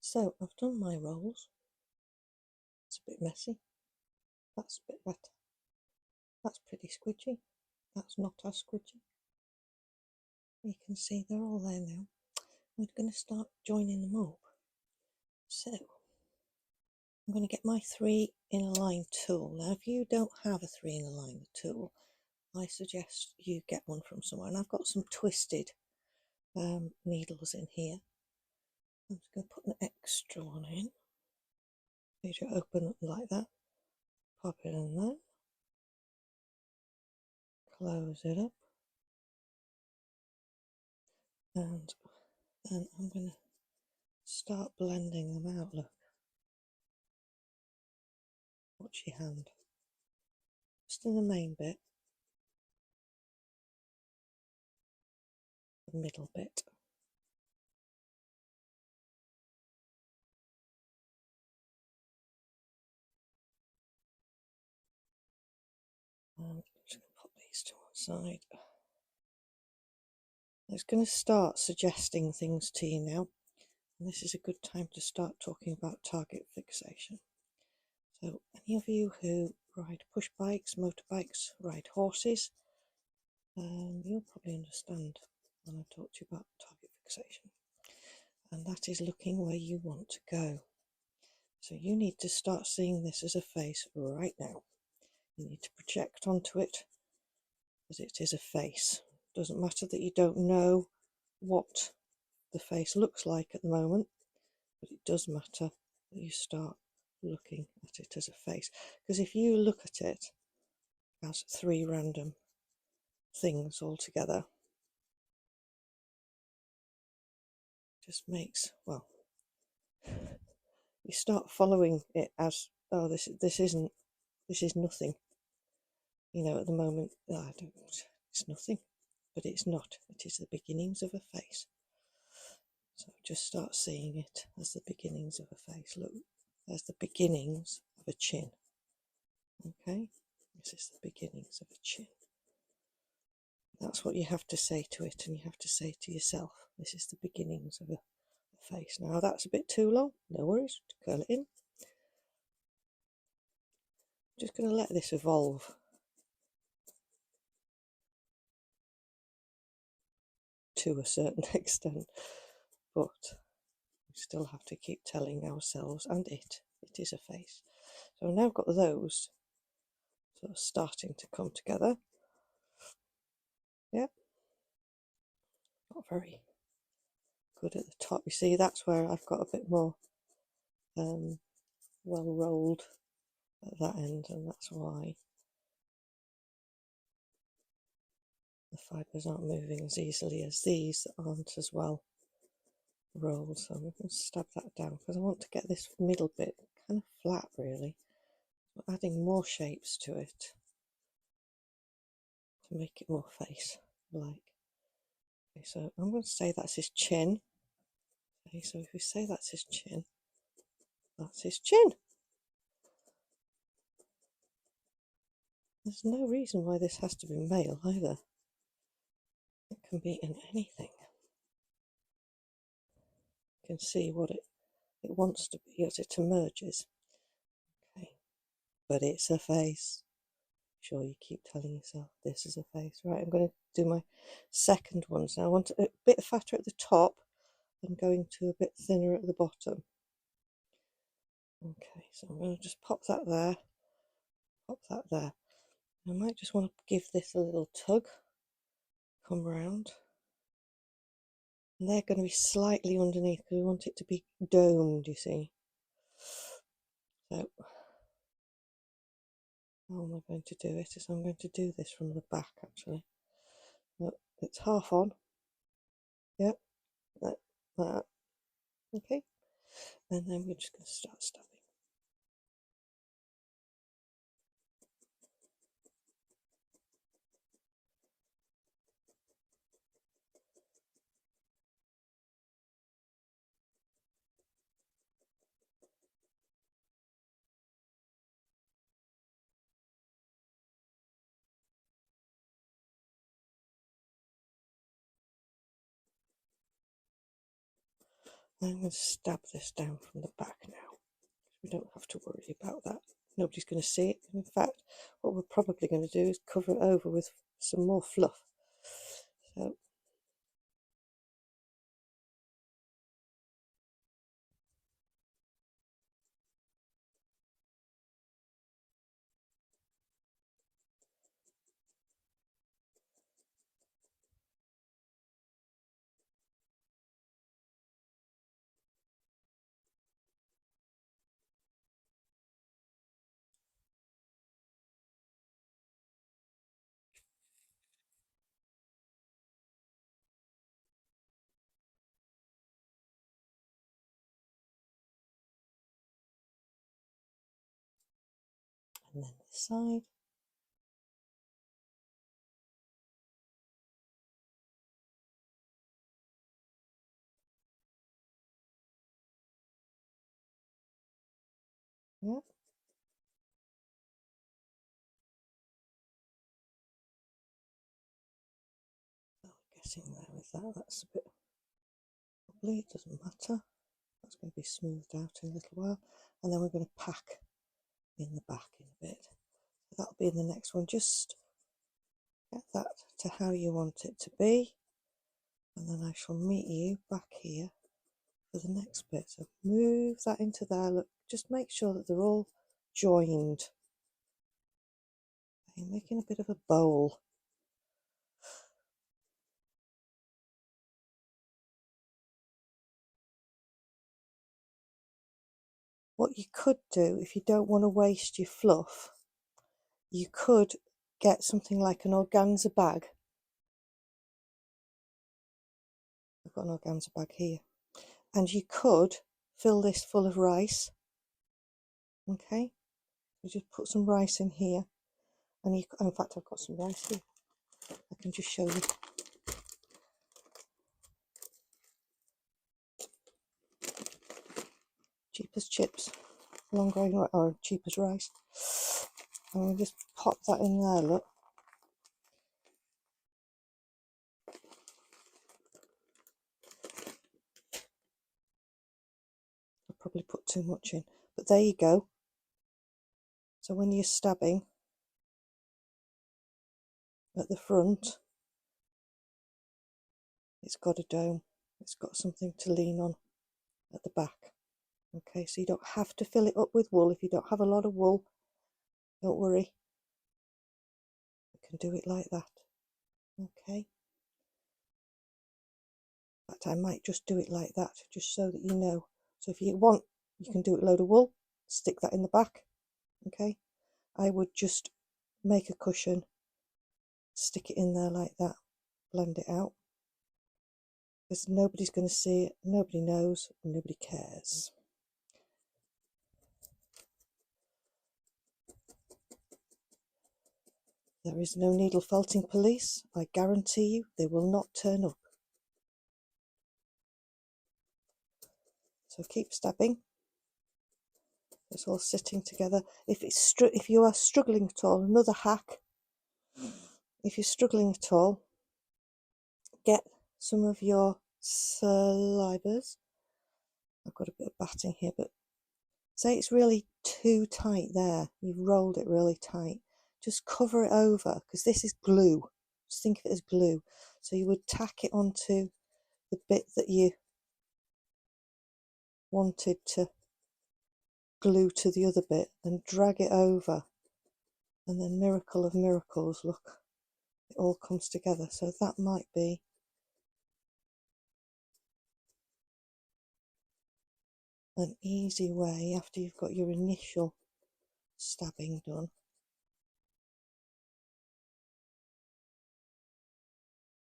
So I've done my rolls. It's a bit messy. That's a bit better. That's pretty squidgy. That's not as squidgy. You can see they're all there now. We're going to start joining them up. So I'm going to get my 3 in a line tool. Now if you don't have a 3 in a line tool, I suggest you get one from somewhere. And I've got some twisted needles in here. I'm just going to put an extra one in. You just open up like that. Pop it in there. Close it up. And then I'm going to start blending them out. Look. Watch your hand. Just in the main bit. The middle bit. And I'm just going to put these to one side. It's going to start suggesting things to you now. And this is a good time to start talking about target fixation. So any of you who ride push bikes, motorbikes, ride horses, you'll probably understand when I talk to you about target fixation. And that is looking where you want to go. So you need to start seeing this as a face right now. You need to project onto it as it is a face. It doesn't matter that you don't know what the face looks like at the moment, but it does matter that you start looking at it as a face. Because if you look at it as 3 random things all together, it just makes, well, you start following it as, oh, this is nothing. You know, at the moment, oh, it's nothing, but it's not. It is the beginnings of a face. So just start seeing it as the beginnings of a face. Look, there's the beginnings of a chin. Okay, this is the beginnings of a chin. That's what you have to say to it, and you have to say to yourself, this is the beginnings of a face. Now that's a bit too long, no worries, curl it in. I'm just going to let this evolve. To a certain extent, but we still have to keep telling ourselves and it is a face. So I've now got those sort of starting to come together. Yeah, not very good at the top. You see, that's where I've got a bit more well rolled at that end, and that's why the fibres aren't moving as easily as these that aren't as well rolled. So I'm going to stab that down because I want to get this middle bit kind of flat, really. We're adding more shapes to it to make it more face-like. Okay, so I'm going to say that's his chin. Okay, so if we say that's his chin, that's his chin. There's no reason why this has to be male either. It can be in anything. You can see what it wants to be as it emerges. Okay, but it's a face. Sure, you keep telling yourself this is a face. Right, I'm going to do my second one. So I want a bit fatter at the top and going to a bit thinner at the bottom. Okay, so I'm going to just pop that there, pop that there. I might just want to give this a little tug, come round. And they're going to be slightly underneath because we want it to be domed, you see. So how am I going to do it? Is I'm going to do this from the back actually. Look, it's half on. Yep, like that. Okay, and then we're just going to start stabbing. I'm going to stab this down from the back now. We don't have to worry about that. Nobody's going to see it. In fact, what we're probably going to do is cover it over with some more fluff. So and then this side. Yeah. Oh, guessing there with that. That's a bit wobbly. It doesn't matter. That's going to be smoothed out in a little while. And then we're going to pack in the back in a bit. So that'll be in the next one. Just get that to how you want it to be. And then I shall meet you back here for the next bit. So move that into there. Look, just make sure that they're all joined. You're making a bit of a bowl. What you could do, if you don't want to waste your fluff, you could get something like an organza bag. I've got an organza bag here. And you could fill this full of rice. Okay, you just put some rice in here. And you, in fact, I've got some rice here. I can just show you. Cheap as chips, long grain or cheap as rice. And we just pop that in there, look. I probably put too much in, but there you go. So when you're stabbing at the front, it's got a dome. It's got something to lean on at the back. Okay, so you don't have to fill it up with wool. If you don't have a lot of wool, don't worry. You can do it like that. Okay. In fact, I might just do it like that, just so that you know. So if you want, you can do it with a load of wool, stick that in the back. Okay. I would just make a cushion, stick it in there like that, blend it out. Because nobody's going to see it, nobody knows, nobody cares. There is no needle felting police. I guarantee you they will not turn up. So keep stabbing. It's all sitting together. If you are struggling at all, another hack. If you're struggling at all, get some of your salivas. I've got a bit of batting here, but say it's really too tight there. You've rolled it really tight. Just cover it over, because this is glue. Just think of it as glue. So you would tack it onto the bit that you wanted to glue to the other bit and drag it over. And then, miracle of miracles, look, it all comes together. So that might be an easy way, after you've got your initial stabbing done,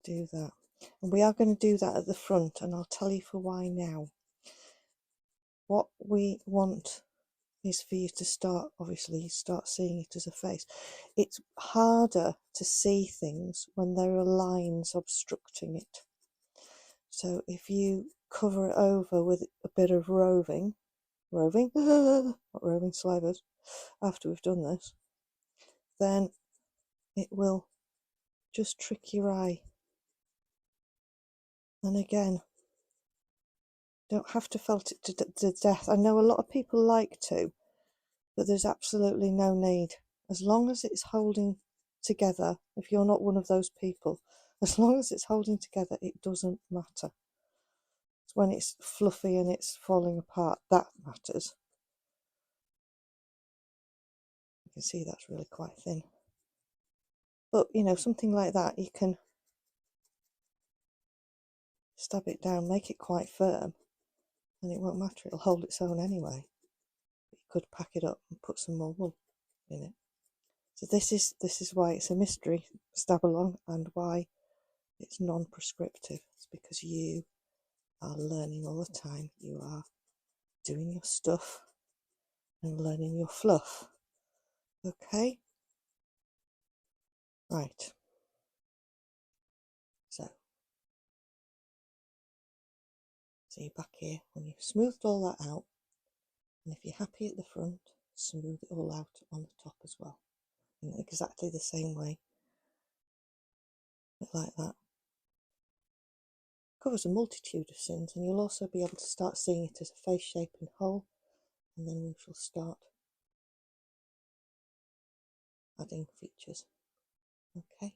do that. And we are going to do that at the front, and I'll tell you for why now. What we want is for you to start seeing it as a face. It's harder to see things when there are lines obstructing it. So if you cover it over with a bit of roving, not roving slivers, after we've done this, then it will just trick your eye. And again, don't have to felt it to death. I know a lot of people like to, but there's absolutely no need. As long as it's holding together, if you're not one of those people, as long as it's holding together, it doesn't matter. It's when it's fluffy and it's falling apart that matters. You can see that's really quite thin. But, you know, something like that, you can stab it down, make it quite firm, and it won't matter. It'll hold its own anyway. But you could pack it up and put some more wool in it. So this is why it's a mystery stab along, and why it's non-prescriptive. It's because you are learning all the time. You are doing your stuff and learning your fluff. Okay? Right. So you're back here when you've smoothed all that out, and if you're happy at the front, smooth it all out on the top as well, in exactly the same way, like that. Covers a multitude of sins, and you'll also be able to start seeing it as a face shape and hole, and then we shall start adding features. Okay.